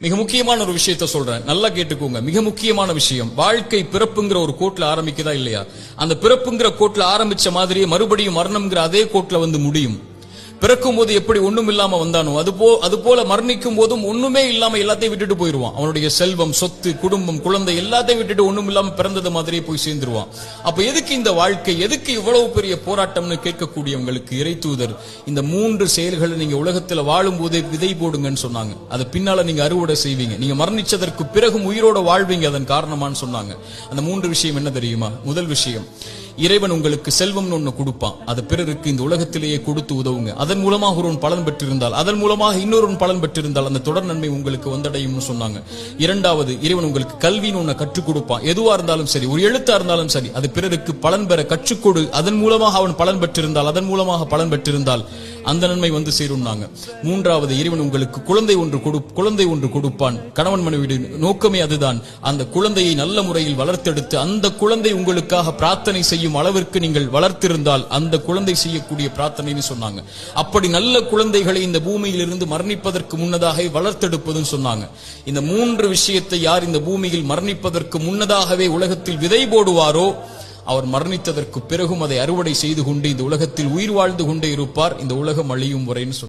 மிக முக்கியமான ஒரு விஷயத்தை சொல்றேன், நல்லா கேட்டுக்கோங்க. மிக முக்கியமான விஷயம், வாழ்க்கை பிறப்புங்கிற ஒரு கோட்ல ஆரம்பிக்குதா இல்லையா? அந்த பிறப்புங்கிற கோட்ல ஆரம்பிச்ச மாதிரியே மறுபடியும் மரணம்ங்கிற அதே கோட்ல வந்து முடியும். பிறக்கும் போது எப்படி ஒண்ணும் இல்லாம வந்தானோ அது போல மரணிக்கும் போதும் ஒண்ணுமே இல்லாம எல்லாத்தையும் விட்டுட்டு போயிருவான். அவனுடைய செல்வம், சொத்து, குடும்பம், குழந்தை எல்லாத்தையும் விட்டுட்டு ஒண்ணும் இல்லாம பிறந்தது மாதிரியே போய் சேர்ந்துருவான். அப்ப எதுக்கு இந்த வாழ்க்கை, எதுக்கு இவ்வளவு பெரிய போராட்டம்னு கேட்கக்கூடியவங்களுக்கு இறைத்தூதர் இந்த 3 செயல்களை நீங்க உலகத்துல வாழும் போதே விதை போடுங்கன்னு சொன்னாங்க. அது பின்னால நீங்க அறுவடை செய்வீங்க, நீங்க மரணிச்சதற்கு பிறகும் உயிரோட வாழ்வீங்க, அதன் காரணமான்னு சொன்னாங்க. அந்த 3 விஷயம் என்ன தெரியுமா? முதல் விஷயம், இறைவன் உங்களுக்கு செல்வம்னு ஒண்ணு கொடுப்பான், அது பிறருக்கு இந்த உலகத்திலேயே கொடுத்து உதவுங்க. அதன் மூலமாக ஒருவன் பலன் பெற்றிருந்தால், அதன் மூலமாக இன்னொரு பலன் பெற்றிருந்தால் அந்த தொடர் நன்மை உங்களுக்கு வந்தடையும்னு சொன்னாங்க. இரண்டாவது, இறைவன் உங்களுக்கு கல்வின்னு ஒண்ணு கற்றுக் கொடுப்பான். எதுவா இருந்தாலும் சரி, ஒரு எழுத்தா இருந்தாலும் சரி, அது பிறருக்கு பலன் பெற கற்றுக்கொடு. அதன் மூலமாக அவன் பலன் பெற்றிருந்தால், அதன் மூலமாக பலன் பெற்றிருந்தால் அந்த நன்மை வந்து சேரும்னாங்க. மூன்றாவது, இறைவன் உங்களுக்கு குழந்தை ஒன்று கொடுப்பான். கணவன் மனைவி நோக்கமே அதுதான். அந்த குழந்தையை நல்ல முறையில் வளர்த்தெடுத்து அந்த குழந்தை உங்களுக்காக பிரார்த்தனை செய்யும் அளவிற்கு நீங்கள் வளர்த்திருந்தால் அந்த குழந்தை செய்யக்கூடிய பிரார்த்தனைன்னு சொன்னாங்க. அப்படி நல்ல குழந்தைகளை இந்த பூமியில் இருந்து மரணிப்பதற்கு முன்னதாக வளர்த்தெடுப்பதுன்னு சொன்னாங்க. இந்த 3 விஷயத்தை யார் இந்த பூமியில் மரணிப்பதற்கு முன்னதாகவே உலகத்தில் விதை போடுவாரோ அவர் மரணித்ததற்கு பிறகும் அதை அறுவடை செய்து கொண்டு இந்த உலகத்தில் உயிர் வாழ்ந்து கொண்டே இருப்பார், இந்த உலகம் அழியும் வரைன்னு சொன்னார்.